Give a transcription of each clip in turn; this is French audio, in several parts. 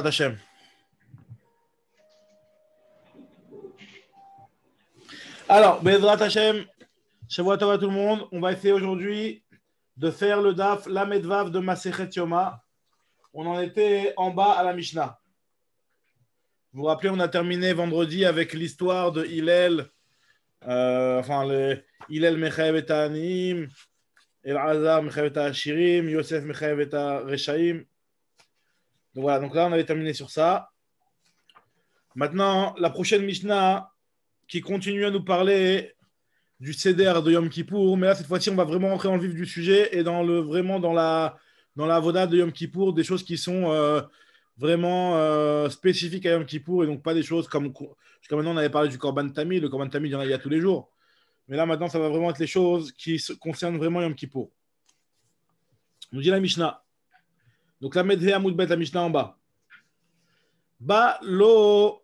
Hashem. Alors, Bezrat Hashem, Shavua Tov à tout le monde. On va essayer aujourd'hui de faire le daf Lamed Vav de Masechet Yoma. On en était en bas à la Mishnah. Vous vous rappelez, on a terminé vendredi avec l'histoire de Hillel, Hillel Mechaev et Ta'anim, Elazar Mechaev et Ashirim, Yosef Mechaev et Reshaim. Donc voilà, donc là on avait terminé sur ça. Maintenant, la prochaine Mishnah qui continue à nous parler du Seder de Yom Kippour, mais là cette fois-ci on va vraiment rentrer dans le vif du sujet et vraiment dans la avoda de Yom Kippour, des choses qui sont vraiment spécifiques à Yom Kippour et donc pas des choses comme jusqu'à maintenant on avait parlé du Korban Tamid. Le Korban Tamid il y a tous les jours, mais là maintenant ça va vraiment être les choses qui concernent vraiment Yom Kippour. Nous dit la Mishnah. Donc la Medhe Amoudbet, la Mishnah en bas. Ba lo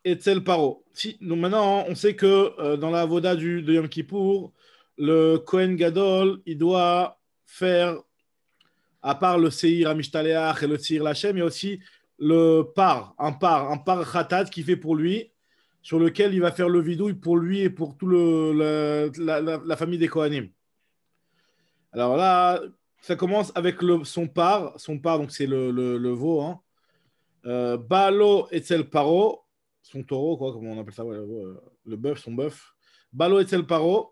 etzel paro. Donc maintenant on sait que dans la avoda de Yom Kippour, le Kohen Gadol il doit faire, à part le SeirAmishtaleach et le Seir Lachem, il y a aussi un par Khatat qui fait pour lui, sur lequel il va faire le vidouille pour lui et pour tout la famille des Kohanim. Alors là, ça commence avec son par, donc c'est le veau, hein. Balo etzel paro, son taureau, quoi, comment on appelle ça, ouais, le bœuf, son bœuf. Balo etzel paro,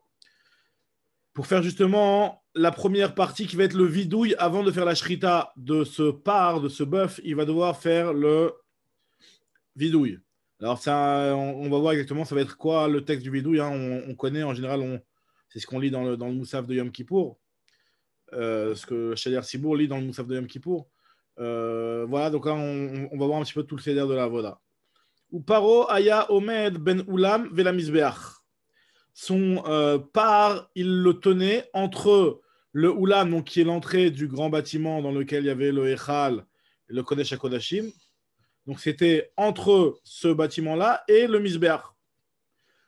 pour faire justement la première partie qui va être le vidouille avant de faire la shrita de ce par, de ce bœuf, il va devoir faire le vidouille. Alors ça, on va voir exactement ça va être quoi le texte du vidouille, hein. On connaît en général, c'est ce qu'on lit dans le Moussaf de Yom Kippour, ce que Shader Sibour lit dans le Moussaf de Yom Kippour. Voilà, donc là on va voir un petit peu tout le seder de la voda. Ou paro aya omed ben ulam vela misbeach. Son par, il le tenait entre le Oulam, donc qui est l'entrée du grand bâtiment dans lequel il y avait le Echal et le Kodesh HaKodashim. Donc c'était entre ce bâtiment-là et le Misbeach.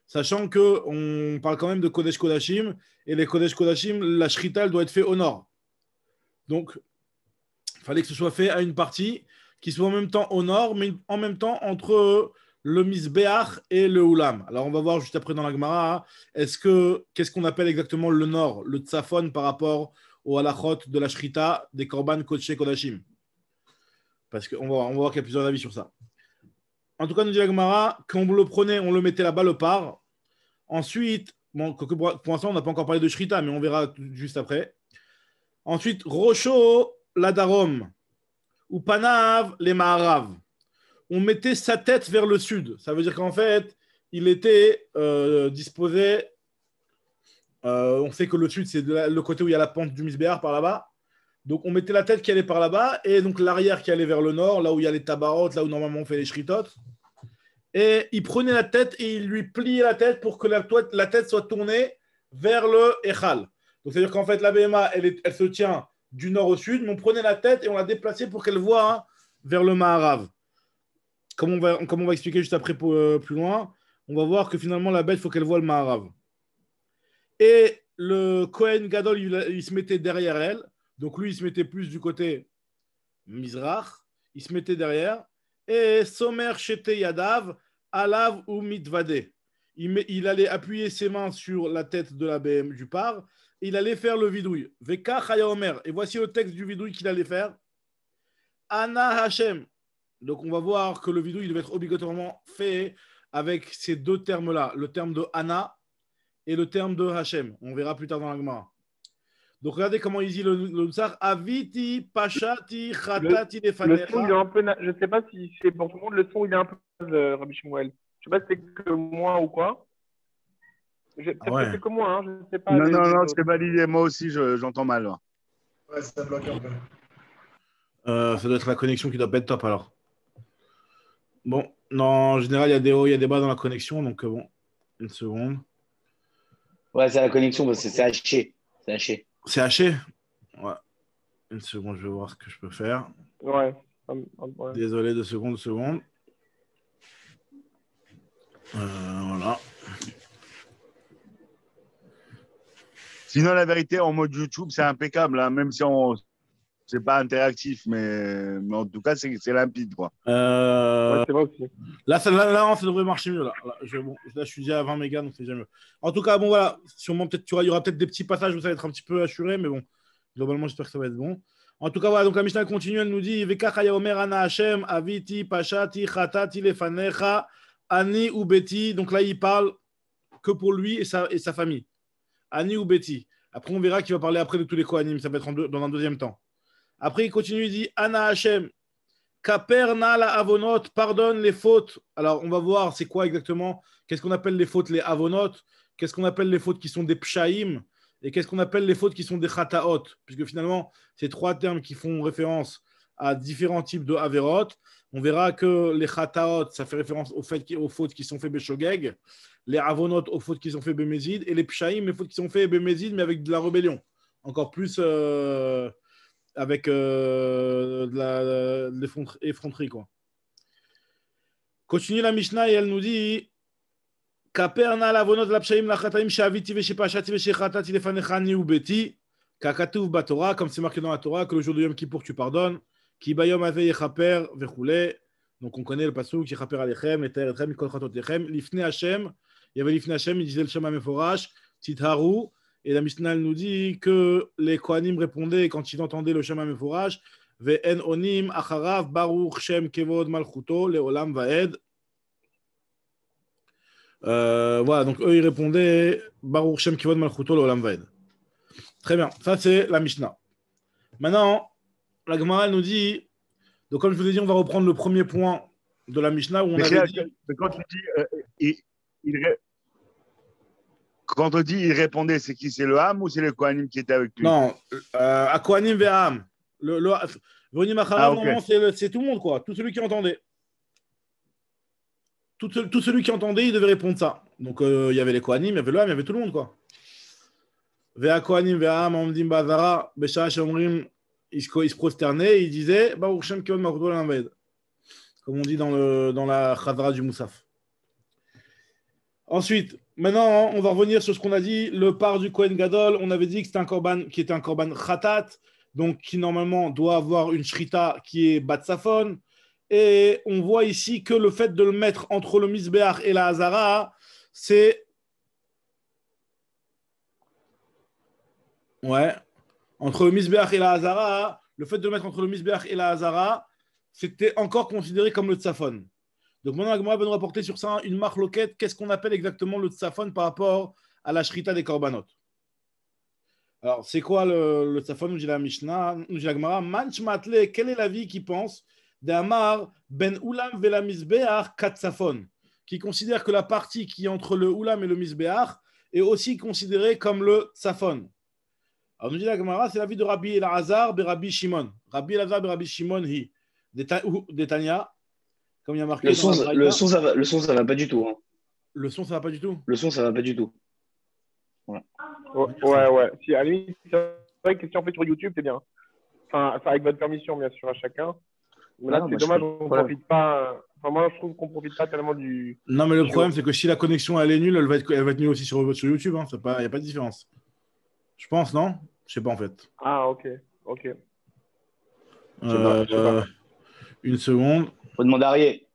Sachant qu'on parle quand même de Kodesh Kodashim, et les Kodesh Kodashim, la Shrita, elle doit être faite au nord. Donc il fallait que ce soit fait à une partie qui soit en même temps au nord, mais en même temps entre le Misbeach et le Oulam. Alors, on va voir juste après dans la Gemara, qu'est-ce qu'on appelle exactement le nord, le Tzafon par rapport au halachot de la Shrita des Korban Kodesh Kodashim. Parce qu'on va voir qu'il y a plusieurs avis sur ça. En tout cas, nous dit la Gemara, quand on le prenait, on le mettait là-bas, le par. Ensuite, bon, pour l'instant, on n'a pas encore parlé de Shrita, mais on verra juste après. Ensuite, Rocho, la Darom, ou Panav, les Maharav. On mettait sa tête vers le sud. Ça veut dire qu'en fait, il était disposé. On sait que le sud, c'est le côté où il y a la pente du Misbéar par là-bas. Donc, on mettait la tête qui allait par là-bas et donc l'arrière qui allait vers le nord, là où il y a les tabarot, là où normalement on fait les shritot. Et il prenait la tête et il lui pliait la tête pour que la tête soit tournée vers le Echal. Donc, c'est-à-dire qu'en fait, la BMA, elle se tient du nord au sud, mais on prenait la tête et on la déplaçait pour qu'elle voie vers le Maharav. Comme on va expliquer juste après plus loin, on va voir que finalement la bête, il faut qu'elle voie le Maharav. Et le Kohen Gadol, il se mettait derrière elle. Donc lui, il se mettait plus du côté Mizrach. Il se mettait derrière. Et Somer Shete Yadav, Alav ou Mitvade. Il allait appuyer ses mains sur la tête de la BM du par. Et il allait faire le vidouille. Veka Chaya Omer. Et voici le texte du vidouille qu'il allait faire. Ana Hashem. Donc, on va voir que le vidouille il devait être obligatoirement fait avec ces deux termes-là, le terme de Anna et le terme de Hachem. On verra plus tard dans la Gemara. Donc, regardez comment il dit le Nusach. Aviti, Pashati, Khatati, Lefanecha. Le son, il est un peu. Je ne sais pas si c'est pour tout le monde. Le son, il est un peu Rabbi Shmuel. Je ne sais pas si c'est que moi ou quoi. Peut-être que c'est que moi. Hein. Je ne sais pas. Non, c'est validé. Moi aussi, j'entends mal. Là. Ouais, ça bloque un peu. Ça doit être la connexion qui doit pas être top alors. Bon, non, en général, il y a des hauts, il y a des bas dans la connexion, donc bon, une seconde. Ouais, c'est la connexion, parce que c'est haché. C'est haché. C'est haché? Ouais. Une seconde, je vais voir ce que je peux faire. Ouais. Désolé, deux secondes. Voilà. Sinon, la vérité, en mode YouTube, c'est impeccable. Hein, même si on c'est pas interactif, mais en tout cas, c'est limpide, quoi. Ouais, c'est vrai aussi. Là, ça devrait marcher mieux. Là, je suis déjà à 20 mégas, donc c'est déjà mieux. En tout cas, bon, voilà. Sûrement, peut-être, il y aura peut-être des petits passages où ça va être un petit peu assuré, mais bon, globalement, j'espère que ça va être bon. En tout cas, voilà. Donc, la Mishnah continue, elle nous dit Vekach haya omer ana Hashem, aviti, pashati, chatati, lefanecha, ani ou beti. Donc là, il parle que pour lui et sa famille. Ani ou beti. Après, on verra qu'il va parler après de tous les Kohanim. Ça va être dans un deuxième temps. Après, il continue, il dit Ana Hashem. Kaperna la avonot, pardonne les fautes. Alors, on va voir c'est quoi exactement. Qu'est-ce qu'on appelle les fautes, les avonot? Qu'est-ce qu'on appelle les fautes qui sont des pshaïm? Et qu'est-ce qu'on appelle les fautes qui sont des chataot? Puisque finalement, c'est trois termes qui font référence à différents types de averot. On verra que les chataot, ça fait référence aux fautes qui sont faites beshogeg. Les avonot, aux fautes qui sont faites bémézid. Et les pshaïm, les fautes qui sont faites bémézid, mais avec de la rébellion. Encore plus... avec de l'effronterie, quoi. Continue la Mishnah et elle nous dit Kaperna lavonot lapshaim lachataim shaviti veshepashati veshechatati lefanechani ubeti kakatuv batora, comme c'est marqué dans la Torah que le jour de Yom Kippour tu pardonnes ki bayom ave yechaper vechule. Donc on connaît le pasuk yechaper alechem eter etchem mikol chatotechem lifnei Hashem. Il y avait lifnei Hashem, il disait le Shema meforash titharu. Et la Mishnah nous dit que les Kohanim répondaient quand ils entendaient le Shema Meforash Ve'en onim acharav baruch shem kevod malchuto leolam vaed. Voilà, donc eux ils répondaient baruch shem kevod malchuto leolam vaed. Très bien, ça c'est la Mishnah. Maintenant, la Gemara nous dit, donc comme je vous ai dit, on va reprendre le premier point de la Mishnah où on avait dit... Quand tu dis quand on dit il répondait, c'est qui? C'est le Ham ou c'est le Kohanim qui était avec lui? Non, à Kohanim et Ham. Vonim Acharav, c'est tout le monde, quoi. Tout celui qui entendait. Tout celui qui entendait, il devait répondre ça. Donc, il y avait les Kohanim, il y avait le Ham, il y avait tout le monde, quoi. Vea Kohanim, Vea Ham, Omdim Bazara, Besha Shomrim, il se prosternait, il disait Baruch Shem Kevod Malchuto leolam vaed. Comme on dit dans la Chazara du Moussaf. Ensuite, maintenant, on va revenir sur ce qu'on a dit. Le part du Kohen Gadol, on avait dit que c'était un korban qui était un korban khatat, donc qui normalement doit avoir une shrita qui est batsafon. Et on voit ici que le fait de le mettre entre le misbéach et la hazara, c'est... Ouais. Entre le misbéach et la hazara, le fait de le mettre entre le misbéach et la hazara, c'était encore considéré comme le tsafon. Donc maintenant, la Gemara va nous rapporter sur ça une marloquette. Qu'est-ce qu'on appelle exactement le tsafon par rapport à la shrita des korbanot? Alors, c'est quoi le tsafon? Nous dit la Mishnah, nous dit la Gemara, manch matle, quel est l'avis qui pense d'Amar ben ulam vela misbeach katsafon, qui considère que la partie qui est entre le ulam et le misbeach est aussi considérée comme le tsafon. Alors, nous dit la Gemara, c'est l'avis de Rabbi Elazar be Rabbi Shimon. Rabbi Elazar be Rabbi Shimon hi Detanya. Comme il y a marqué le son, ça va pas du tout. Hein. Le son, ça va pas du tout. Le son, ça va pas du tout. Ouais. Ouais. Si, à la limite, c'est vrai que si on fait sur YouTube, c'est bien. Enfin, avec votre permission, bien sûr, à chacun. Mais là, c'est dommage, on ne profite pas. Enfin, moi, je trouve qu'on ne profite pas tellement du. Non, mais le problème, c'est que si la connexion elle est nulle, elle va être nulle aussi sur YouTube. Hein. Il n'y a pas de différence. Je pense, non? Je sais pas, en fait. Ah, ok. Je sais pas. Une seconde. Faut demander à Arié.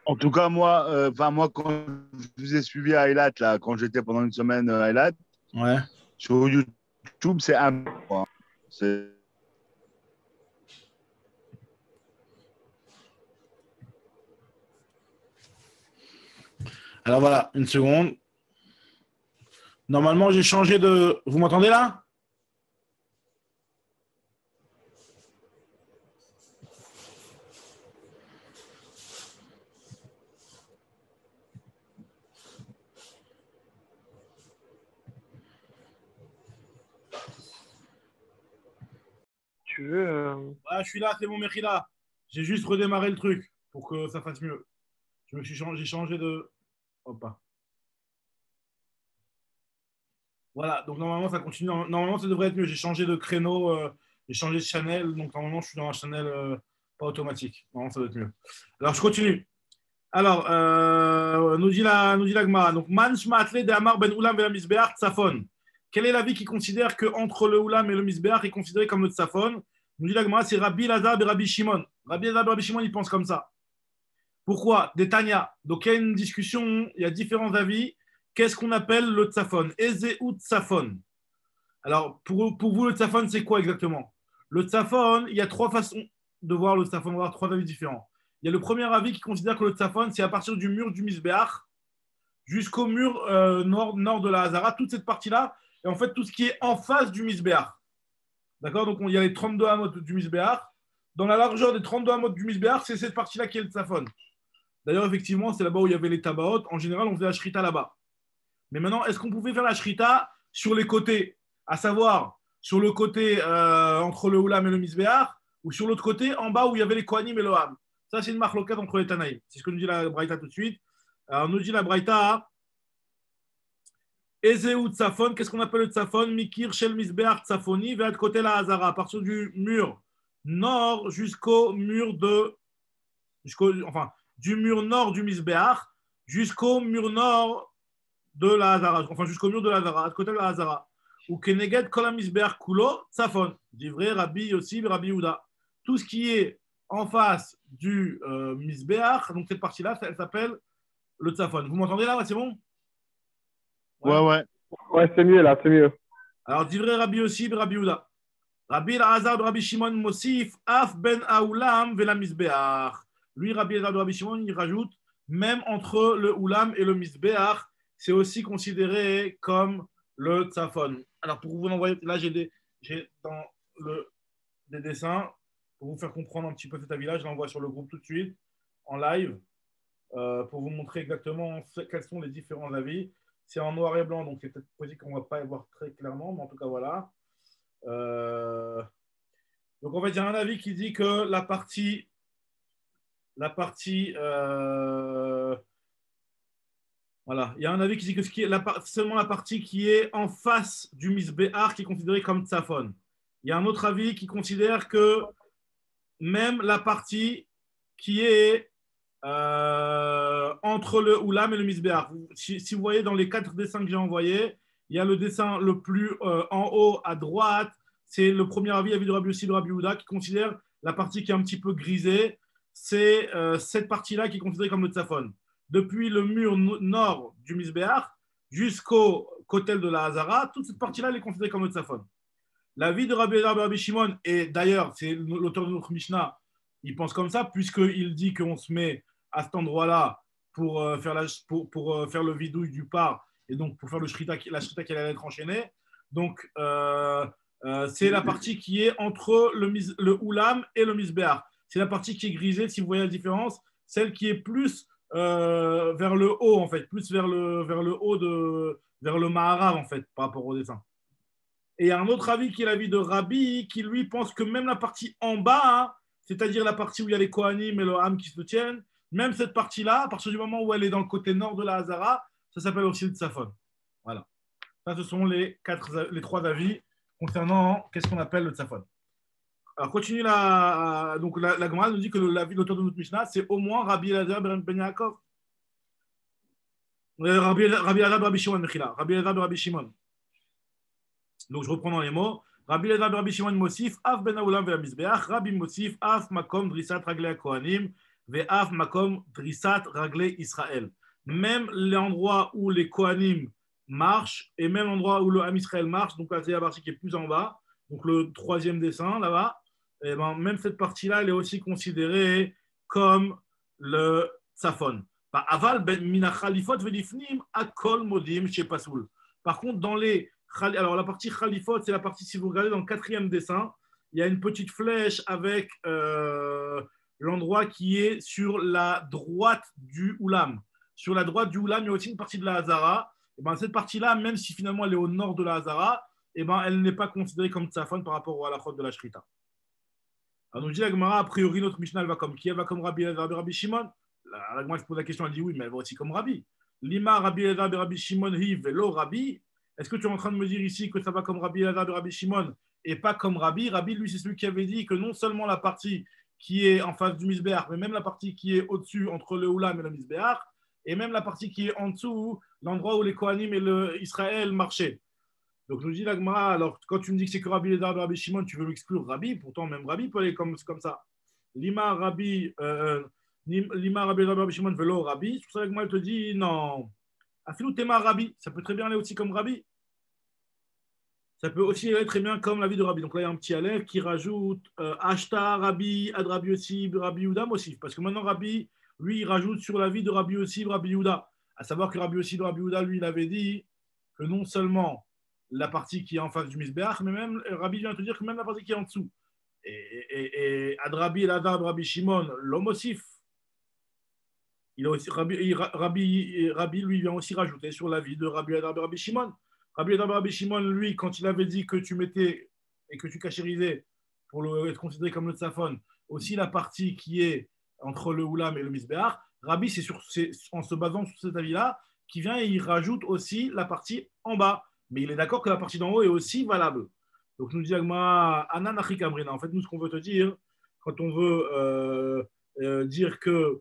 En tout cas, moi, quand je vous ai suivi à Eilat, là, quand j'étais pendant une semaine à Eilat, ouais. Sur YouTube, c'est un. Alors voilà, une seconde. Normalement, j'ai changé de... Vous m'entendez là? Tu veux Ouais, je suis là, c'est mon Mechila. J'ai juste redémarré le truc pour que ça fasse mieux. J'ai changé de... Hop. Voilà, donc normalement ça continue. Normalement ça devrait être mieux. J'ai changé de créneau, j'ai changé de channel, donc normalement je suis dans un channel pas automatique. Normalement ça doit être mieux. Alors je continue. Alors, nous dit la Gemara. Donc, man shma'atle de Amar ben Ulam vela misbeach tsafon. quel est l'avis qui considère qu'entre le Oulam et le Misbéach est considéré comme le Tzafon? Nous dit la Gemara, c'est Rabbi Elazar et Rabbi Shimon. Rabbi Elazar et Rabbi Shimon, ils pensent comme ça. Pourquoi? Des Tanya. Donc il y a une discussion, il y a différents avis. Qu'est-ce qu'on appelle le Tzafon? Ezeu Tzafon. Alors pour vous, le Tzafon, c'est quoi exactement? Le Tzafon, il y a trois façons de voir le Tzafon. On va avoir trois avis différents. Il y a le premier avis qui considère que le Tzafon, c'est à partir du mur du Misbéach jusqu'au mur nord de la Hazara, toute cette partie-là, et en fait tout ce qui est en face du Misbéach. D'accord? Donc il y a les 32 hamot du Misbéach. Dans la largeur des 32 hamot du Misbéach, c'est cette partie-là qui est le Tzafon. D'ailleurs, effectivement, c'est là-bas où il y avait les tabaot. En général, on faisait la shrita là-bas. Mais maintenant, est-ce qu'on pouvait faire la shrita sur les côtés? À savoir, sur le côté entre le Oulam et le Misbéach, ou sur l'autre côté, en bas où il y avait les Kohanim et le Ham? Ça, c'est une marloquette entre les Tanaïm. C'est ce que nous dit la Braïta tout de suite. Alors, nous dit la Braïta, Ezeu Tzafon, qu'est-ce qu'on appelle le Tzafon? Mikir Shel Misbéach Tzafoni, vers le côté la Hazara, à partir du mur nord jusqu'au mur du mur nord du Misbéach jusqu'au mur nord de la Hazara, enfin jusqu'au mur de la Hazara, à côté de la Hazara. Ou Keneged Kol Misbéach Kulo Tzafon, dit vrai Rabbi Yossi, Rabbi Yehuda. Tout ce qui est en face du Misbéach, donc cette partie-là, elle s'appelle le Tzafon. Vous m'entendez là? C'est bon? Ouais. Ouais, c'est mieux là, c'est mieux. Alors, dit vrai Rabbi Yossi, Rabbi Yehuda. Rabbi Elazar, Rabbi Shimon Mosif, Af ben Aoulam vela Misbéach. Lui, Rabbi Elazar, Rabbi Shimon, il rajoute, même entre le Oulam et le Misbéach, c'est aussi considéré comme le Tzafon. Alors, pour vous envoyer, là, j'ai dans des dessins pour vous faire comprendre un petit peu cet avis-là. Je l'envoie sur le groupe tout de suite, en live, pour vous montrer exactement quels sont les différents avis. C'est en noir et blanc, donc c'est peut-être possible qu'on ne va pas y voir très clairement, mais en tout cas, voilà. Donc, en fait, il y a un avis qui dit que la partie voilà, il y a un avis qui dit que seulement la partie qui est en face du Misbéach qui est considérée comme Tzafon. Il y a un autre avis qui considère que même la partie qui est entre le Oulam et le Misbéach. Si vous voyez dans les 4 dessins que j'ai envoyés, il y a le dessin le plus en haut à droite, c'est le premier avis de Rabbi Yossi de Rabbi Yehuda qui considère la partie qui est un petit peu grisée, c'est cette partie-là qui est considérée comme le Tzafon. Depuis le mur nord du Misbéach jusqu'au kotel de la Hazara, toute cette partie-là elle est considérée comme le Tzafon. L'avis de Rabbi Elazar de Rabbi Shimon, et d'ailleurs c'est l'auteur de notre Mishnah, il pense comme ça, puisqu'il dit qu'on se met à cet endroit-là pour faire le vidouille du par, et donc pour faire la shrita qui allait être enchaînée. Donc, c'est la partie qui est entre le Oulam et le Misbéach. C'est la partie qui est grisée, si vous voyez la différence, celle qui est plus vers le haut, en fait, plus vers le haut vers le Maharav, en fait, par rapport au dessin. Et il y a un autre avis qui est l'avis de Rabbi, qui lui pense que même la partie en bas, hein, c'est-à-dire la partie où il y a les Kohanim et le Ham qui se tiennent, même cette partie-là, à partir du moment où elle est dans le côté nord de la Hazara, ça s'appelle aussi le Tzafon. Voilà. Ça, ce sont les 3 avis concernant qu'est-ce qu'on appelle le Tzafon. Alors, continue donc la Gemara nous dit que l'avis de l'auteur de notre Mishnah, c'est au moins Rabbi Elazar ben Yaakov. Rabbi Elazar ben Rabbi Shimon, Rabbi Elazar ben Rabbi Shimon. Donc, je reprends dans les mots. Rabbi Elazar ben Rabbi Shimon Mosif, Af ben Aoulam ve Misbéach, Rabbi Mosif, Af makom drisat raglei Kohanim, ve Af makom drisat raglei Israël. Même l'endroit où les Kohanim marchent et même l'endroit où le Ham Israël marche, donc là, c'est la partie qui est plus en bas, donc le 3e dessin là-bas, et ben, même cette partie-là, elle est aussi considérée comme le Tzafon. Aval ben mina khalifot velifnim akol modim chez Pasoul. Par contre, dans les alors la partie Khalifot, c'est la partie, si vous regardez dans le 4e dessin, il y a une petite flèche avec l'endroit qui est sur la droite du Oulam. Sur la droite du Oulam, il y a aussi une partie de la Hazara. Et ben, cette partie-là, même si finalement elle est au nord de la Hazara, et ben, elle n'est pas considérée comme Tzafon par rapport à la chod de la Shrita. Alors, nous dit la Gemara, a priori, notre Mishnah, elle va comme qui? Elle va comme Rabbi Elazar Rabbi Shimon. La Gemara se pose la question, elle dit oui, mais elle va aussi comme Rabbi. Lima Rabbi Elazar Rabbi Shimon hi velo Rabbi. Est-ce que tu es en train de me dire ici que ça va comme Rabbi Elazar Rabbi Shimon et pas comme Rabbi? Rabbi, lui, c'est celui qui avait dit que non seulement la partie qui est en face du Misbéach, mais même la partie qui est au-dessus entre le Oulam et le Misbéach, et même la partie qui est en dessous, l'endroit où les Kohanim et le Israël marchaient. Donc, nous dit l'Agmara, alors quand tu me dis que c'est que Rabbi Lézar, Rabbi Shimon, tu veux m'exclure Rabbi, pourtant même Rabbi peut aller comme ça. Lima Rabbi, Lima Rabbi Lézar, Rabbi Shimon, velo Rabbi. C'est pour ça que l'Agmara te dit non. Afilou Tema Rabbi, ça peut très bien aller aussi comme Rabbi. Ça peut aussi aller très bien comme l'avis de Rabbi. Donc là, il y a un petit Aleph qui rajoute Ashta Rabbi, Ad Rabbi Yossib, Rabbi Yehuda Mosif. Parce que maintenant, Rabbi, lui, il rajoute sur l'avis de Rabbi Yossib, Rabbi Yehuda. À savoir que Rabbi Yossib, Rabbi Yehuda, lui, il avait dit que non seulement la partie qui est en face du Misbeach, mais même Rabbi vient te dire que même la partie qui est en dessous. Et Ad Rabbi, Eladar, Rabbi Shimon, l'Homosif, il a aussi, Rabbi, lui, vient aussi rajouter sur l'avis de Rabbi Eladar, Rabbi Shimon. Rabbi Shimon, lui, quand il avait dit que tu mettais et que tu cachérisais pour être considéré comme le tzafon, aussi la partie qui est entre le Oulam et le Misbeach, Rabbi, c'est en se basant sur cet avis-là qui vient et il rajoute aussi la partie en bas. Mais il est d'accord que la partie d'en haut est aussi valable. Donc, nous dit Agma, Anan Achikamrina. En fait, nous, ce qu'on veut te dire, quand on veut dire que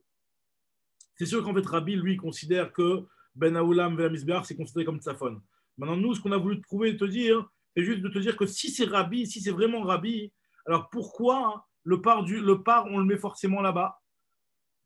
c'est sûr qu'en fait, Rabbi, lui, considère que Ben Aoulam vers Misbeach, c'est considéré comme tzafon. Maintenant, nous, ce qu'on a voulu te prouver et te dire, c'est juste de te dire que si c'est Rabbi, si c'est vraiment Rabbi, alors pourquoi le par, on le met forcément là-bas?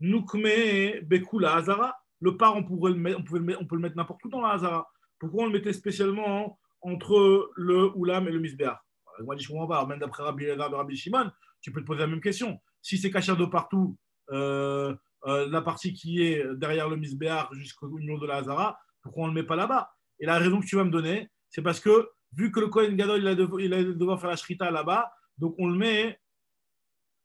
Nukme Bekula Hazara. Le par, on peut le mettre n'importe où dans la Hazara. Pourquoi on le mettait spécialement entre le Oulam et le Misbeach? Moi, je ne comprends pas. Même d'après Rabbi Lézar et Rabbi Shimon, tu peux te poser la même question. Si c'est caché de partout, la partie qui est derrière le Misbeach jusqu'au niveau de la Hazara, pourquoi on ne le met pas là-bas? Et la raison que tu vas me donner, c'est parce que vu que le Kohen Gadol, il a devoir faire la shrita là-bas, donc on le met,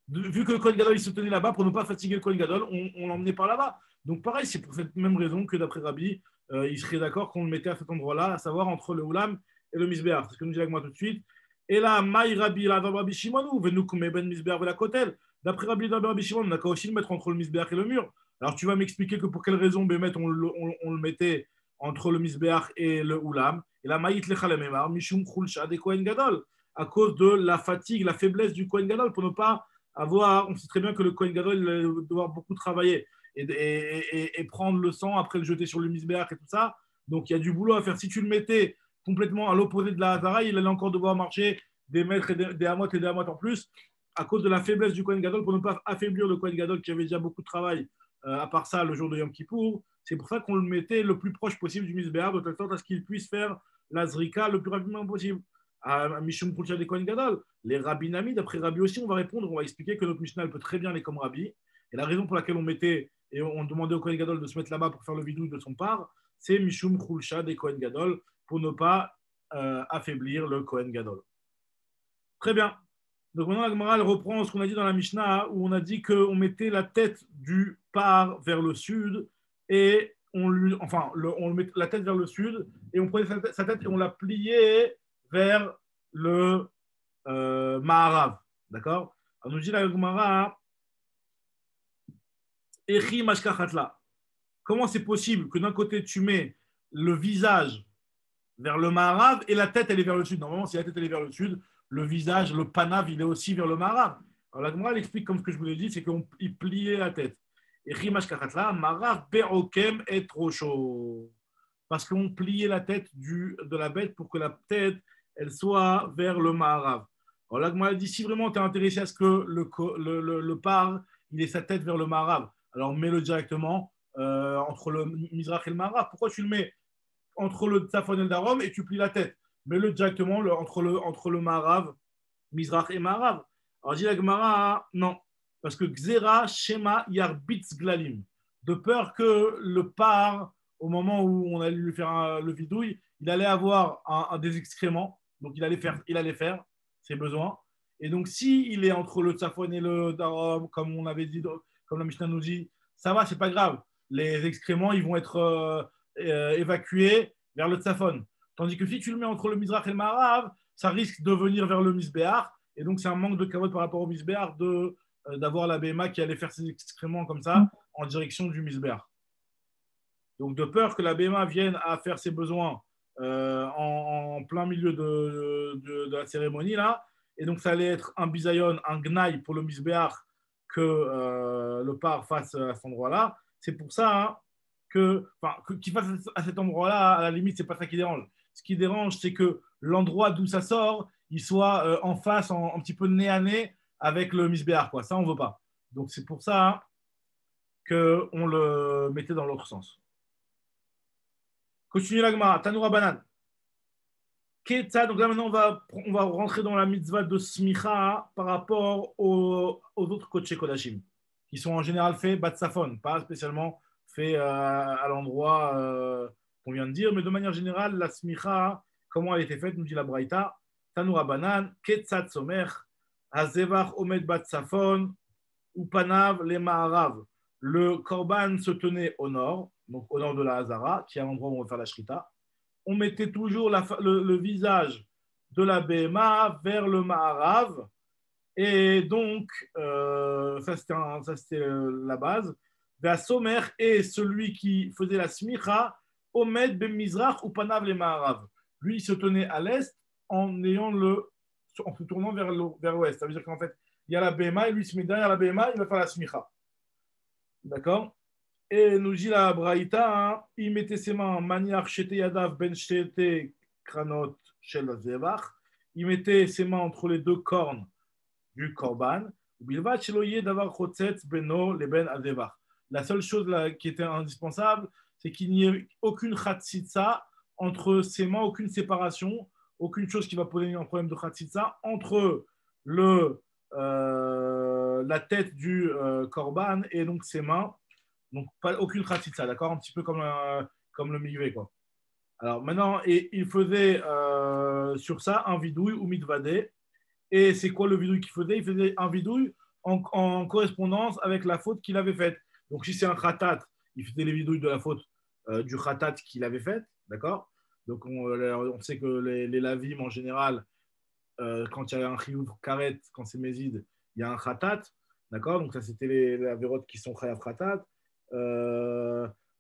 vu que le Kohen Gadol, il se tenait là-bas, pour ne pas fatiguer le Kohen Gadol, on l'emmenait par là-bas. Donc pareil, c'est pour cette même raison que d'après Rabbi, il serait d'accord qu'on le mettait à cet endroit-là, à savoir entre le Oulam et le Misbeach. C'est ce que nous dit avec moi tout de suite. Et là, Maï Rabbi, là, Rabbi Shimon, venu comme Ben Misbeach la Kotel. D'après Rabbi Shimon, on n'a qu'à aussi le mettre entre le Misbeach et le mur. Alors tu vas m'expliquer que pour quelle raison, Bémet, on le mettait entre le Misbeach et le Oulam. Et la Maït Lechalememar, Mishum Khulsha des Kohen Gadol, à cause de la fatigue, la faiblesse du Kohen Gadol, pour ne pas avoir. On sait très bien que le Kohen Gadol, il va devoir beaucoup travailler et prendre le sang, après le jeter sur le Misbeach et tout ça. Donc il y a du boulot à faire. Si tu le mettais complètement à l'opposé de la Hazara, il allait encore devoir marcher des mètres et des hamotes et des hamotes en plus, à cause de la faiblesse du Kohen Gadol, pour ne pas affaiblir le Kohen Gadol qui avait déjà beaucoup de travail, à part ça, le jour de Yom Kippour. C'est pour ça qu'on le mettait le plus proche possible du Misbeach, de telle sorte à ce qu'il puisse faire la Zrika le plus rapidement possible. À Mishum Khulsha des Kohen Gadol, les Rabbinami, d'après Rabbi aussi, on va répondre, on va expliquer que notre Mishnah peut très bien aller comme Rabbi. Et la raison pour laquelle on mettait, et on demandait au Kohen Gadol de se mettre là-bas pour faire le vidouille de son part, c'est Mishum Khulsha des Kohen Gadol, pour ne pas affaiblir le Kohen Gadol. Très bien. Donc maintenant, la Gemara reprend ce qu'on a dit dans la Mishnah, où on a dit qu'on mettait la tête du par vers le sud, et on le met la tête vers le sud, et on prenait sa tête et on la pliait vers le Maharav. D'accord? Alors nous dit la Gemara, Echi Mashkachatla. Comment c'est possible que d'un côté tu mets le visage vers le Maharav et la tête elle est vers le sud? Normalement, si la tête elle est vers le sud, le visage, le panav, il est aussi vers le Maharav. Alors la Gemara elle explique comme ce que je vous l'ai dit, c'est qu'on pliait la tête. Et Rimashkachatla, Maharav be'okem et rocho. Parce qu'on pliait la tête de la bête pour que la tête elle soit vers le Maharav. Alors la Gemara dit si vraiment tu es intéressé à ce que le par il ait sa tête vers le Maharav, alors mets-le directement entre le Mizrach et le Maharav. Pourquoi tu le mets entre le Tzafon et le Darom et tu plies la tête? Mets-le directement entre le Maharav, Mizrach et Maharav. Alors dit la Gemara, non, parce que Xera, Shema, Yarbitz Glalim, de peur que le par, au moment où on allait lui faire le vidouille, il allait avoir des excréments, donc il allait faire ses besoins. Et donc, s'il est entre le Tzafon et le Darom, comme on avait dit, comme la Mishnah nous dit, ça va, c'est pas grave. Les excréments, ils vont être évacués vers le Tzafon. Tandis que si tu le mets entre le Mizrach et le Maharav, ça risque de venir vers le Misbeach. Et donc, c'est un manque de kavod par rapport au Misbeach d'avoir la BMA qui allait faire ses excréments comme ça en direction du Misbeach. Donc, de peur que la BMA vienne à faire ses besoins en plein milieu de la cérémonie, là, et donc ça allait être un bisayon, un gnaï pour le Misbeach que le par fasse à cet endroit-là. C'est pour ça qu'il fasse à cet endroit-là, à la limite, c'est pas ça qui dérange. Ce qui dérange, c'est que l'endroit d'où ça sort, il soit en face, un petit peu nez à nez avec le misbéar, quoi. Ça, on ne veut pas. Donc, c'est pour ça qu'on le mettait dans l'autre sens. Continue la Gemara. Tanoura Banan. Ketza, donc là maintenant on va rentrer dans la mitzvah de smicha par rapport aux autres kodesh kodashim, qui sont en général faits batsafon, pas spécialement faits à l'endroit qu'on vient de dire, mais de manière générale, la smicha, comment elle était faite, nous dit la Braïta, Tanoura Banan, Ketza tzomer, Hazevach omed batsafon, Upanav le ma'arav. Le korban se tenait au nord, donc au nord de la Hazara, qui est l'endroit où on va faire la shrita. On mettait toujours le visage de la BMA vers le Maharav. Et donc, ça c'était la base. La Somer et celui qui faisait la Smicha, Omed Ben Mizrach ou Panav le Maharav. Lui, il se tenait à l'est en se tournant vers l'ouest. Ça veut dire qu'en fait, il y a la BMA et lui se met derrière la BMA, il va faire la Smicha. D'accord? Et nous dit la Braïta, hein, il mettait ses mains, maniach shete yadav ben shete kranot shel zevach. Il mettait ses mains entre les deux cornes du korban. Bilvat sheloye davar chotzetz beno leben azevach. La seule chose là, qui était indispensable, c'est qu'il n'y ait aucune chatzitza entre ses mains, aucune séparation, aucune chose qui va poser un problème de chatzitza entre la tête du korban et donc ses mains. Donc, aucune khatitsa, d'accord? Un petit peu comme le mikvé, quoi. Alors, maintenant, il faisait sur ça un vidouille ou mitvadé. Et c'est quoi le vidouille qu'il faisait? Il faisait un vidouille en correspondance avec la faute qu'il avait faite. Donc, si c'est un khatat, il faisait les vidouilles de la faute du khatat qu'il avait faite, d'accord? Donc, on sait que les lavim, en général, quand il y a un chiyuv karet, quand c'est méside, il y a un khatat, d'accord? Donc, ça, c'était les avérotes qui sont chayav khatat.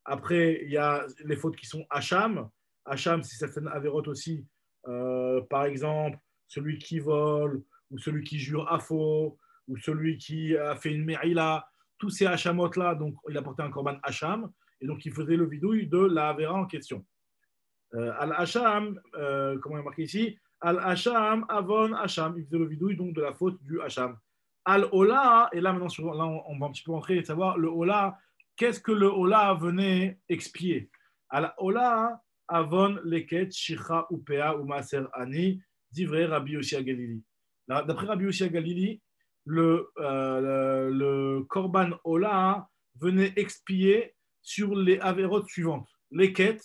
Après, il y a les fautes qui sont hacham. Hacham, c'est certaines avérotes aussi. Par exemple, celui qui vole, ou celui qui jure à faux, ou celui qui a fait une me'ila. Tous ces hachamotes-là, donc il a porté un korban hacham, et donc il faisait le vidouille de la avéra en question. Al-hacham, comment il est marqué ici? Al-hacham, avon hacham. Il faisait le vidouille donc de la faute du hacham. Al-ola, et là maintenant, on va un petit peu entrer et savoir le ola. Qu'est-ce que le Ola venait expier? Al-Ola, avon leket, shicha, upea, ou maser ani, divrei Rabbi Yossi Galili. D'après Rabbi Yossi Galili, le Korban Ola venait expier sur les avérotes suivantes. Leket,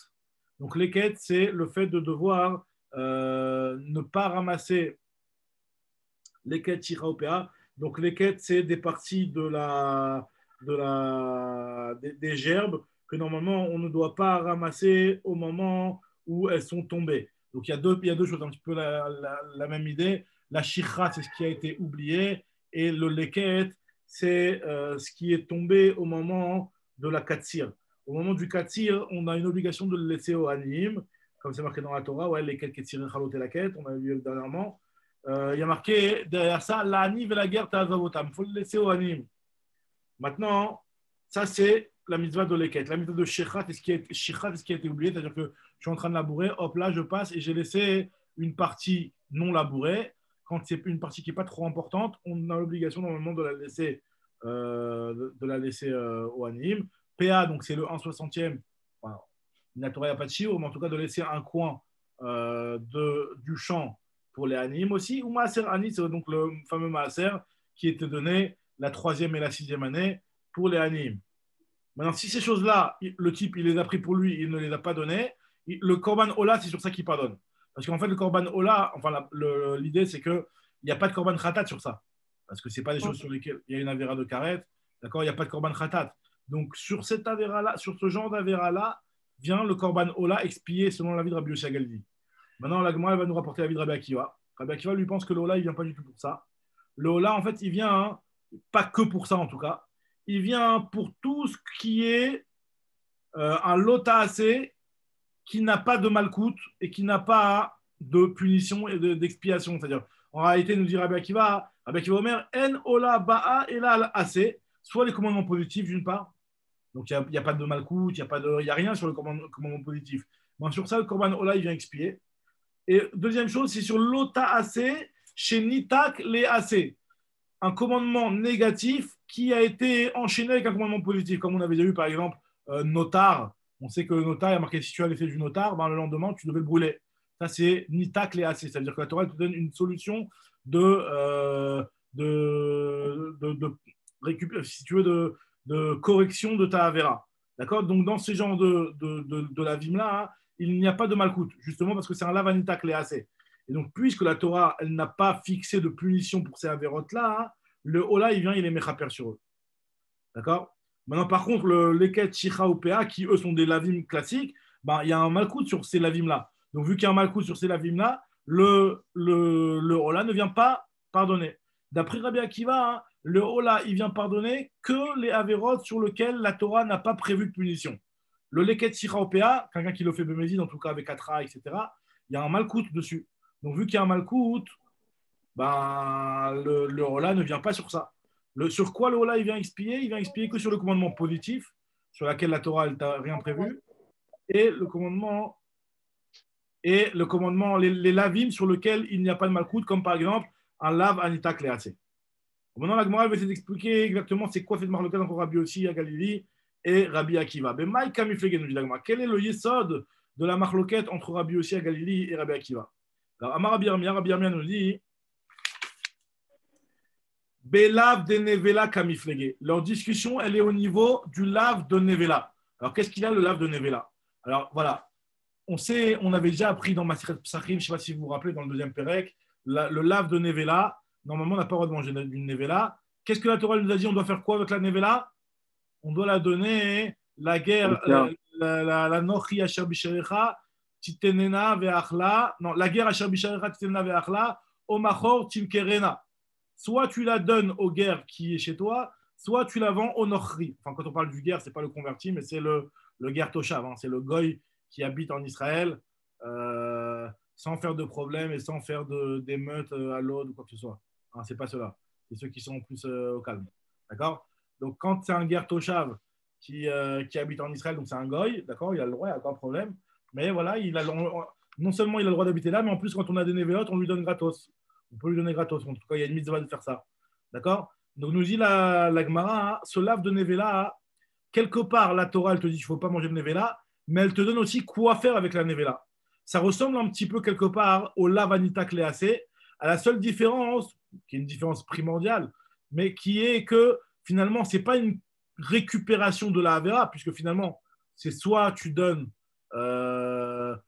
donc leket, c'est le fait de devoir ne pas ramasser leket, shicha, upea. Donc leket, c'est des parties des gerbes que normalement on ne doit pas ramasser au moment où elles sont tombées. Donc il y a deux choses, un petit peu la même idée. La shikha, c'est ce qui a été oublié, et le leket, c'est ce qui est tombé au moment de la katsir. Au moment du katsir, on a une obligation de le laisser au anim, comme c'est marqué dans la Torah, ouais, leket ketzir echalot laket, on a vu dernièrement. Il y a marqué derrière ça, la aniv et la guerre ta'azavotam. Il faut le laisser au anim. Maintenant, ça c'est la mitzvah de leket. La mitzvah de shechat, c'est ce qui a été oublié, c'est-à-dire que je suis en train de labourer, hop là je passe et j'ai laissé une partie non labourée. Quand c'est une partie qui n'est pas trop importante, on a l'obligation normalement de la laisser, au anim. PA, donc c'est le 1/60e. Enfin, la Torah n'a pas de chiot, mais en tout cas de laisser un coin du champ pour les anim aussi. Ou maaser ani, c'est donc le fameux maaser qui était donné la 3e et la 6e année pour les anim. Maintenant, si ces choses-là, le type, il les a pris pour lui, il ne les a pas données, le korban ola, c'est sur ça qu'il pardonne. Parce qu'en fait, le korban ola, enfin, l'idée, c'est qu'il n'y a pas de korban khatat sur ça. Parce que ce n'est pas des choses sur lesquelles il y a une avéra de karet. D'accord? Il n'y a pas de korban khatat. Donc, sur cette avéra-là, sur ce genre d'avéra-là, vient le korban ola expier selon l'avis de Rabbi Yossi Galili. Maintenant, la Gemara va nous rapporter l'avis de Rabbi Akiva. Rabbi Akiva lui pense que le ola, il ne vient pas du tout pour ça. Le ola, en fait, il vient, pas que pour ça en tout cas, il vient pour tout ce qui est un lota assez qui n'a pas de malkout et qui n'a pas de punition et d'expiation. C'est-à-dire, en réalité, nous dit Rabbi Akiva Omer, en ola ba'a ela assez, soit les commandements positifs d'une part, donc il n'y a pas de malkout, il n'y a rien sur le commandement positif, Ben, sur ça, le Korban Ola, il vient expier. Et deuxième chose, c'est sur l'Ota AC, chez Nitak les AC. Un commandement négatif qui a été enchaîné avec un commandement positif, comme on avait déjà vu par exemple notar. On sait que le notar, il y a marqué si tu as l'effet du notar, ben, le lendemain, tu devais le brûler. Ça, c'est Nitak les AC. Ça veut dire que la Torah te donne une solution de si tu veux, de correction de ta Avera. D'accord. Donc, dans ce genre de la vim-là, hein, il n'y a pas de malcoute, justement parce que c'est un lavanitak les AC. Et donc, puisque la Torah, elle n'a pas fixé de punition pour ces avérotes-là, hein, le Ola, il vient, il est mechaper sur eux. D'accord. Maintenant, par contre, le Leket, Shicha ou PA, qui eux sont des lavim classiques, ben, il y a un malcoute sur ces lavim-là. Donc, vu qu'il y a un malcoute sur ces lavim-là, le Ola ne vient pas pardonner. D'après Rabbi Akiva, hein, le Ola, il vient pardonner que les avérotes sur lesquels la Torah n'a pas prévu de punition. Le Leket, Shicha ou PA, quelqu'un qui le fait Bémézid, en tout cas avec Atra, etc., il y a un malcoute dessus. Donc, vu qu'il y a un malcoute, ben, le Ola ne vient pas sur ça. Sur quoi le Ola il vient expier? Il vient expier que sur le commandement positif, sur lequel la Torah n'a rien prévu, et le commandement, les lavim sur lequel il n'y a pas de malcoute, comme par exemple un lav anita kleatse. Maintenant, la Gemara va essayer d'expliquer exactement c'est quoi cette marloquette entre Rabbi Yossi à Galilée et Rabbi Akiva. Mais Mike Kamiflege nous dit la Gemara, quel est le yesod de la marloquette entre Rabbi Yossi à Galilée et Rabbi Akiva? Alors, Amar Rabbi Yirmiyah nous dit Belav de Nevela Kamiflege. Leur discussion, elle est au niveau du lave de Nevela. Alors, qu'est-ce qu'il a, le lave de Nevela? Alors, voilà. On avait déjà appris dans Masechet Psachim, je ne sais pas si vous vous rappelez, dans le deuxième Pérec, le lave de Nevela. Normalement, on n'a pas le droit de manger d'une Nevela. Qu'est-ce que la Torah nous a dit? On doit faire quoi avec la Nevela? On doit la donner la guerre, la Nochi Asher Bisharecha, Titenena Ve'achla. Non, la guerre Asher Bisharecha, Titenena Ve'achla, Omachor Timkerena. Soit tu la donnes au guerre qui est chez toi, soit tu la vends au Nochri. Enfin, quand on parle du guerre, ce n'est pas le converti, mais c'est le guerre Toshav. Hein. C'est le goy qui habite en Israël sans faire de problème et sans faire d'émeutes à l'autre ou quoi que ce soit. Hein, ce n'est pas cela. C'est ceux qui sont plus au calme. D'accord. Donc, quand c'est un guerre Toshav qui habite en Israël, donc c'est un goy, d'accord, il a le droit, il n'y a pas de problème. Mais voilà, non seulement il a le droit d'habiter là, mais en plus, quand on a des névélotes, on lui donne gratos. On peut lui donner gratos. En tout cas, il y a une mitzvah de faire ça. D'accord. Donc, nous dit la Gemara, hein, ce lave de Nevela, quelque part, la Torah, elle te dit qu'il ne faut pas manger de Nevela, mais elle te donne aussi quoi faire avec la Nevela. Ça ressemble un petit peu, quelque part, au lave Anita Klease, à la seule différence, qui est une différence primordiale, mais qui est que finalement, ce n'est pas une récupération de la Avera, puisque finalement, c'est soit tu donnes, tu la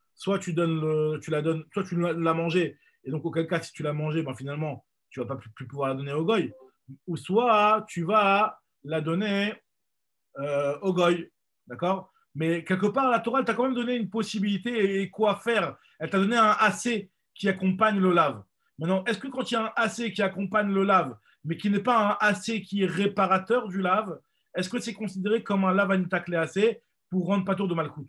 donnes, soit tu l'as mangé. Et donc, auquel cas, si tu l'as mangé, ben, finalement, tu ne vas pas plus pouvoir la donner au goy. Ou soit tu vas la donner au goy. D'accord. Mais quelque part, la Torah, elle t'a quand même donné une possibilité et quoi faire. Elle t'a donné un AC qui accompagne le lave. Maintenant, est-ce que quand il y a un AC qui accompagne le lave, mais qui n'est pas un AC qui est réparateur du lave, est-ce que c'est considéré comme un lave anitaklé AC pour rendre patour de malcoute?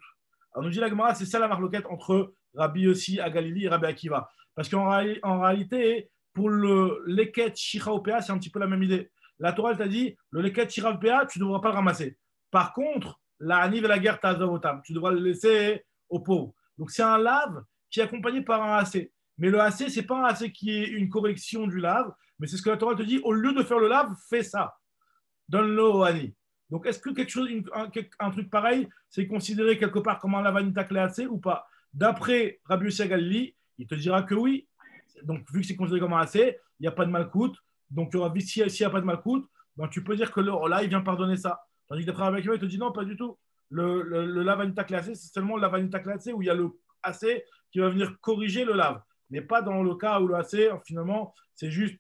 Alors, nous dit la Gemara, c'est ça la marloquette entre Rabbi Yossi à Galilée et Rabbi Akiva. Parce qu'en réalité, pour le leket shira opéa, c'est un petit peu la même idée. La Torah, elle t'a dit, le leket shira opéa, tu ne devras pas le ramasser. Par contre, la haniv et la guerre ta'azavotam, tu devras le laisser aux pauvres. Donc, c'est un lave qui est accompagné par un AC. Mais le AC, ce n'est pas un AC qui est une correction du lave, mais c'est ce que la Torah te dit, au lieu de faire le lave, fais ça. Donne-le au hani. Donc, est-ce que quelque chose, un truc pareil, c'est considéré quelque part comme un lave anita AC ou pas? D'après Rabbi Yossi Galili, il te dira que oui. Donc, vu que c'est considéré comme un AC, il n'y a pas de malcoute. Donc, s'il n'y a pas de malcoute, ben, tu peux dire que là, il vient pardonner ça. Tandis que d'après Rabbi Akiva, il te dit non, pas du tout. Le lave anita classé, c'est seulement le lave anita classé où il y a le AC qui va venir corriger le lave. Mais pas dans le cas où le AC, finalement, c'est juste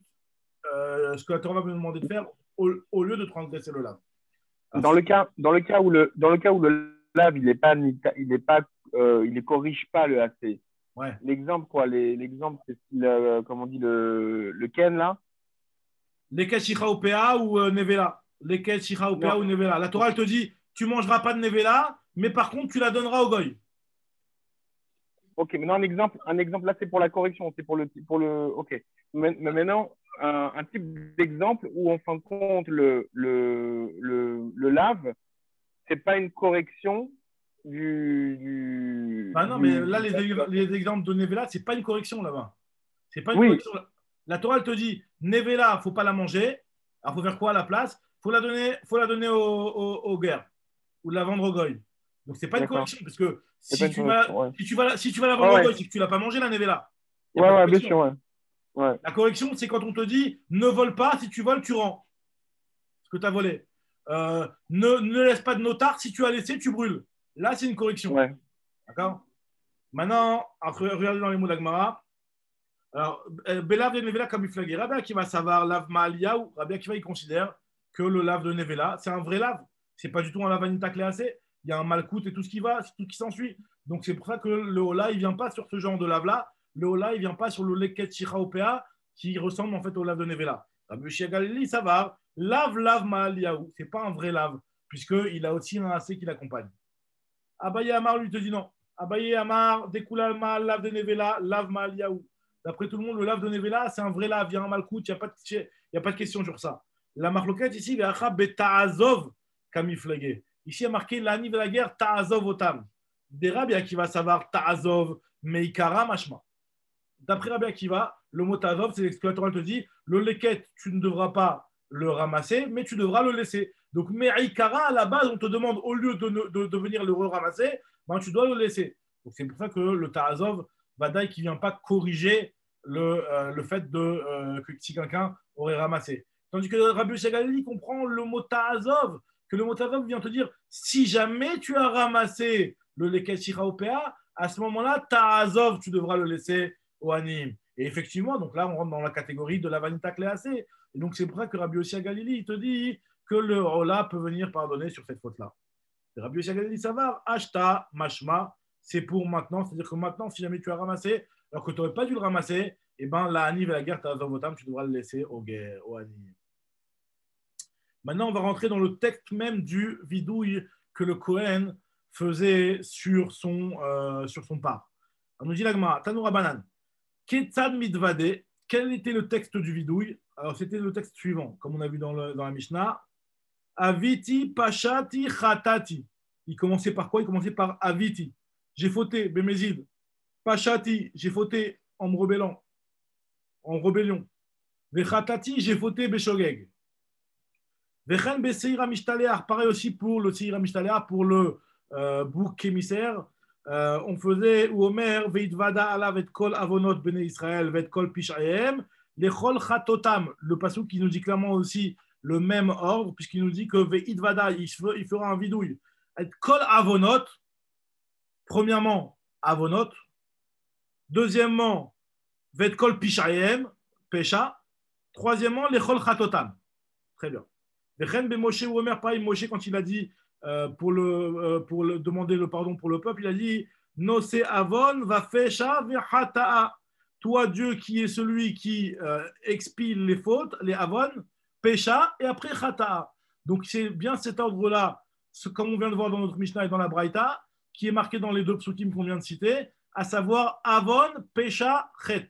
ce que la Torah va me demander de faire au lieu de transgresser le lave. Dans le cas où le lave, il ne corrige pas le AC. Ouais. L'exemple, l'exemple, c'est comme on dit, le Ken, là. Les Ken Shicha Opéa ou Nevela. Les Ken Shicha Opéa ou Nevela. La Torah, elle te dit, tu ne mangeras pas de Nevela, mais par contre, tu la donneras au goy. Ok, maintenant, un exemple là, c'est pour la correction. C'est pour le. Ok. Mais maintenant, un type d'exemple où, en fin de compte, le lave, ce n'est pas une correction, Bah non, mais là, les exemples de Nevela, c'est pas une correction là-bas. C'est pas une Oui. correction. La Torah, elle te dit, Nevela, faut pas la manger. Alors, faut faire quoi à la place? Faut la donner aux guerres ou la vendre au goy. Donc, c'est pas une D'accord. correction, parce que C'est pas si une tu vas, correction, ouais. si tu vas la vendre Ouais, au goy, ouais. c'est que tu l'as pas mangé, la Nevela. Y a Ouais, pas de ouais, bien correction. sûr, ouais. Ouais. La correction, c'est quand on te dit, ne vole pas, si tu voles, tu rends ce que tu as volé. Ne laisse pas de notard, si tu as laissé, tu brûles. Là, c'est une correction. Ouais. D'accord? Maintenant, regardez dans les mots d'Agmara. Alors, Belav de Nevela comme Iflagé. Rabbi Akiva Savar, Lav Maaliyahu. Rabbi Akiva, il considère que le lave de Nevela, c'est un vrai lave. C'est pas du tout un lave Anita Cléacé. Il y a un malcoute et tout ce qui va, tout ce qui s'ensuit. Donc, c'est pour ça que le Ola, il vient pas sur ce genre de lave-là. Le Ola, il vient pas sur le Leket Shicha Opea qui ressemble en fait au lave de Nevela. Rabbi Shia Galili Savar, Lav Maaliyahu. C'est pas un vrai lave, puisqu'il a aussi un AC qui l'accompagne. Abaye Amar lui te dit non. Abaye Amar, Dekoulal Maal, lave de Nevela, lave Maaliyahu. D'après tout le monde, le lave de Nevela, c'est un vrai lave. Il y a un malcoute, il n'y a pas de question sur ça. La marloquette ici, il y a Beta'azov kamiflagé. Ici, il y a marqué l'ani de la guerre, Ta'azov otam. Des Rabbi Akiva savoir Ta'azov meikara mashma. D'après Rabbi Akiva, le mot Ta'azov, c'est l'exploiteur te dit le leket, tu ne devras pas le ramasser, mais tu devras le laisser. Donc, meikara, à la base, on te demande, au lieu de venir le ramasser, ben, tu dois le laisser. Donc, c'est pour ça que le Ta'azov, Vadaï qui ne vient pas corriger le fait que si quelqu'un aurait ramassé. Tandis que Rabbi Shagali comprend le mot Ta'azov, que le mot Ta'azov vient te dire si jamais tu as ramassé le Leket Shira Opea, à ce moment-là, Ta'azov, tu devras le laisser au Anim. Et effectivement, donc là, on rentre dans la catégorie de la Vanita Cléacée. Et donc, c'est pour ça que Rabbi Yossi Galili, il te dit que le Ola peut venir pardonner sur cette faute-là. Et Rabbi Yossi Galili, ça va, Ashta, Mashma, c'est pour maintenant, c'est-à-dire que maintenant, si jamais tu as ramassé, alors que tu n'aurais pas dû le ramasser, et ben la Haniv et la guerre, tu devras le laisser au Haniv. Maintenant, on va rentrer dans le texte même du vidouille que le Kohen faisait sur son part. On nous dit l'agma, Tanoura Banan, Ketzad Mitvade, quel était le texte du vidouille? Alors, c'était le texte suivant, comme on a vu dans la Mishnah. Aviti, Pashati, Khatati. Il commençait par quoi? Il commençait par Aviti. J'ai fauté, Bémézid. Pashati, j'ai fauté en me rebellant, en rébellion. Vechatati, j'ai fauté, Beshogeg. Vechen Beseira Mishtaléar, pareil aussi pour le Seira Mishtaléar, pour le bouc émissaire. On faisait, ou Omer, Veitvada alav et kol avonot bene Israël, vet kol pishayem, lechol chatotam. Le passage qui nous dit clairement aussi le même ordre, puisqu'il nous dit que Veitvada, il fera un vidouille. Et kol avonot, premièrement, avonot. Deuxièmement, vet kol pishayem, pécha. Troisièmement, lechol chatotam. Très bien. Vechen be Moshe ou Omer, pareil, Moshe, quand il a dit pour demander le pardon pour le peuple, il a dit Nose avon va fesha v'hata'a. Toi, Dieu, qui est celui qui expie les fautes, les avon, pécha et après hata'a. Donc, c'est bien cet ordre-là, comme on vient de voir dans notre Mishnah et dans la Braïta, qui est marqué dans les deux psukim qu'on vient de citer, à savoir avon, pécha, chet.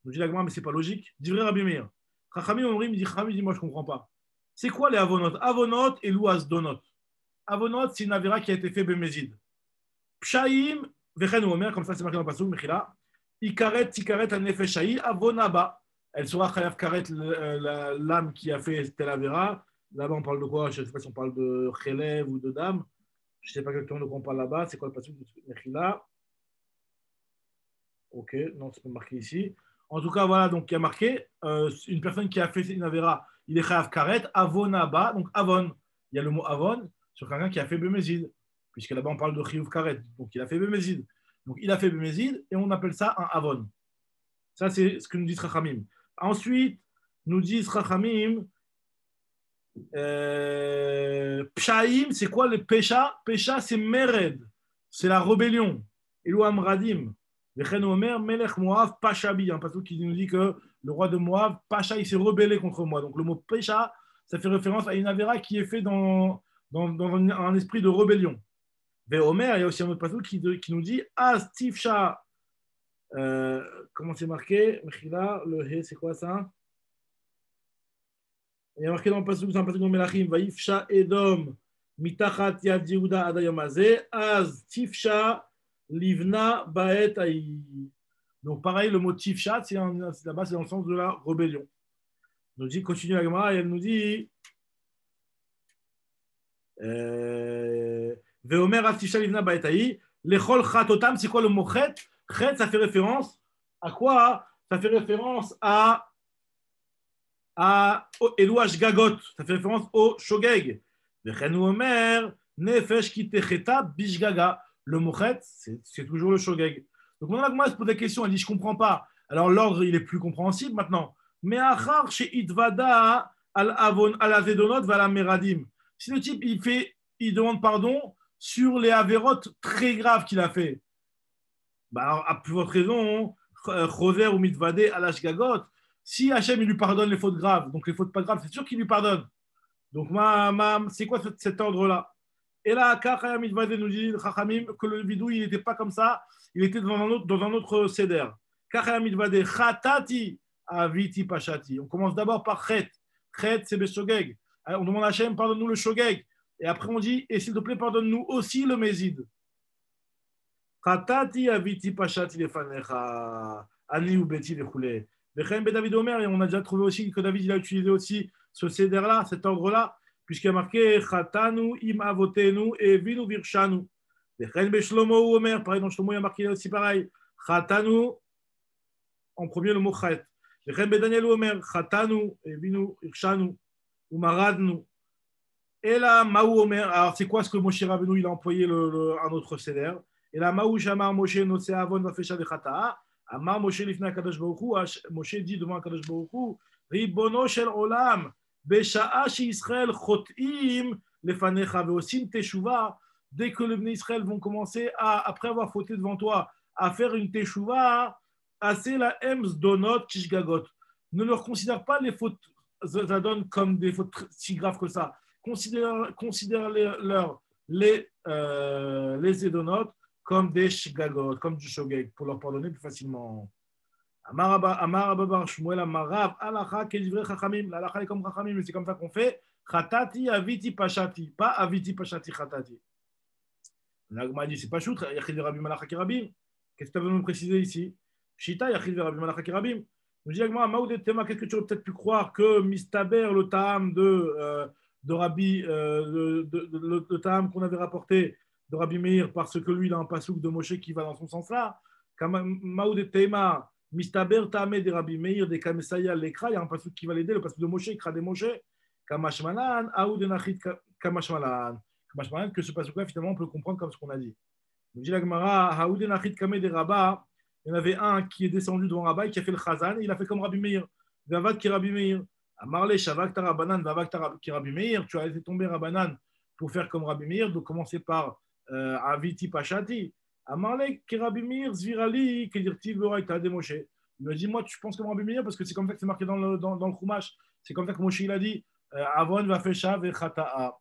Je dis la mais c'est pas logique. Divrei Rabbi Meir. Chachamim Omrim, dit moi je comprends pas. C'est quoi les avonot? Avonot et louaz donot. Avonot, c'est une avéra qui a été faite Bémézid. Pshaim, Vechen ou Omer, comme ça c'est marqué dans le passage, Mechila. Ikaret, tikaret, anefeshaï, avonaba. Elle sera chayav karet, l'âme qui a fait telle avéra. Là-bas, on parle de quoi? Je ne sais pas si on parle de chelev ou de dame. Je ne sais pas exactement de quoi on parle là-bas. C'est quoi le passage de Mechila? Ok, non, c'est pas marqué ici. En tout cas, voilà, donc il y a marqué une personne qui a fait une avéra, il est chayav karet, avonaba, donc avon. Il y a le mot avon sur quelqu'un qui a fait bémézid, puisque là-bas on parle de chiyuv karet, donc il a fait bémézid. Donc il a fait bémézid et on appelle ça un avon. Ça, c'est ce que nous dit Chachamim. Ensuite, nous dit Chachamim, Pshaim, c'est quoi le pécha? Pécha, c'est mered, c'est la rébellion. Elou amradim. Vechen Omer, Melech Moav, Pachabi, un passage qui nous dit que le roi de Moav, Pacha, il s'est rebellé contre moi. Donc le mot Pécha, ça fait référence à une avéra qui est faite dans un esprit de rébellion. Ve Omer, il y a aussi un autre passage qui nous dit Astifcha, comment c'est marqué? Mechila, le He, c'est quoi ça? Il y a marqué dans le passage, c'est un passage dans Melachim, Vaifcha Edom, מתחת יד יהודה עד היום הזה, אז tifsha livna baet haï. Donc pareil, le mot tifsha, là-bas, c'est dans le sens de la rébellion. Donc dit, continue la Gemara et elle nous dit Veomer az tifsha livna baet haï, lechol chatotam, c'est quoi le mot chet? Chet, ça fait référence à quoi? Ça fait référence à Elouach Gagot, ça fait référence au Shogeg. Le mochet, c'est toujours le shogeg. Donc maintenant, moi, je pose la question, elle dit, je ne comprends pas. Alors l'ordre, il est plus compréhensible maintenant. Mais achar chez Itvada al-Avedonot va la Meradim. Si le type, il demande pardon sur les avérotes très graves qu'il a fait, bah alors, à plus votre raison, Choser ou Mitvade al-Ashgagot, si Hachem, il lui pardonne les fautes graves, donc les fautes pas graves, c'est sûr qu'il lui pardonne. Donc, c'est quoi cet ordre-là? Et là, Kachayam Mitvade nous dit que le vidou, il n'était pas comme ça, il était dans un autre seder. Kachayam Mitvade, Chatati Aviti Pachati. On commence d'abord par Chet. Chet, c'est Beshogeg. On demande à Hachem, pardonne-nous le Shogeg. Et après, on dit, et s'il te plaît, pardonne-nous aussi le Mézid. Chatati Aviti Pachati Lefanecha. Ani ou Beti Lechoulé. David Omer, et on a déjà trouvé aussi que David il a utilisé aussi ce céder-là, cet ordre-là, puisqu'il a marqué Chatanu im avotenu et vinu virshanu. Shlomo Omer, pareil, dans Shlomo il a marqué aussi pareil. Chatanu, en premier le mot Chet. Daniel Omer, Chatanu et vinu virshanu, ou maradnu. Et là, Maou Omer, alors c'est quoi ce que Moshe Rabbeinu il a employé un autre céder? Et là, Maou Shamar Moshe Nose Avon Vafesha de Chata'a. Amar Moshe Lifna Kadosh Baruch Hu, Moshe dit devant Kadosh Baruch Hu, Ribono shel olam, besha'a she Israël chot'im lefanecha ve'osim teshuva. Dès que les Bnei Israël vont commencer après avoir fauté devant toi, à faire une teshuva, assez la ems donot kishgagot. Ne leur considère pas les fautes zadon comme des fautes si graves que ça. Considère les édonotes comme des shigagot, comme du shogeg, pour leur pardonner plus facilement. Amar Abba bar Shmuel Amarav alacha kedivre chachamim. L'alacha est comme chachamim, mais c'est comme ça qu'on fait. Chatati aviti pashati, pas aviti pashati chatati. L'agma dit c'est pas chout. Yachid verabim alacha kirabim. Qu'est-ce que tu veux nous préciser ici? Shita yachid verabim alacha kirabim. Nous dit l'agma maoudet tema. Qu'est-ce que tu aurais peut-être pu croire que mistaber le ta'am de Rabbi, le ta'am qu'on avait rapporté de Rabbi Meir, parce que lui, il a un pasouk de Moshe qui va dans son sens-là. Maoud Tema, Mistaber Tame de Rabbi Meir, de Kamesaya Lekra, il y a un pasouk qui va l'aider, le pasouk de Moshe, Ikra de Moshe, Kamashmalan, Aoud Nachit Kamashmalan. Kamashmalan, que ce pasouk-là, finalement, on peut comprendre comme ce qu'on a dit. Il dit la Gemara, Aoud Nachit Kame de Rabba, il y en avait un qui est descendu devant Rabba, qui a fait le Chazan, il a fait comme Rabbi Meir. Vavad ki Rabbi Meir. Amarle Shavak Tarabanan, Vavad ki Rabbi Meir, tu as laissé tomber Rabbanan pour faire comme Rabbi Meir, donc commencer par Aviti Pachati. Amarle ki Rabbi Meir Zvirali, Kedirti Voraita de Moshe. Il m'a dit, moi, tu penses comme Rabbi Meir parce que c'est comme ça que c'est marqué dans le Chumash. C'est comme ça que Moshe il a dit Avon va fesha vechata'a.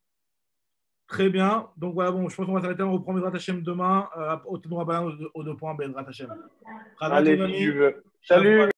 Très bien. Donc voilà, bon, je pense qu'on va s'arrêter. On reprend Bezrat Hashem demain au Tenour Rabbanan au 2 points Bezrat Hashem. Allez, si tu veux. Salut.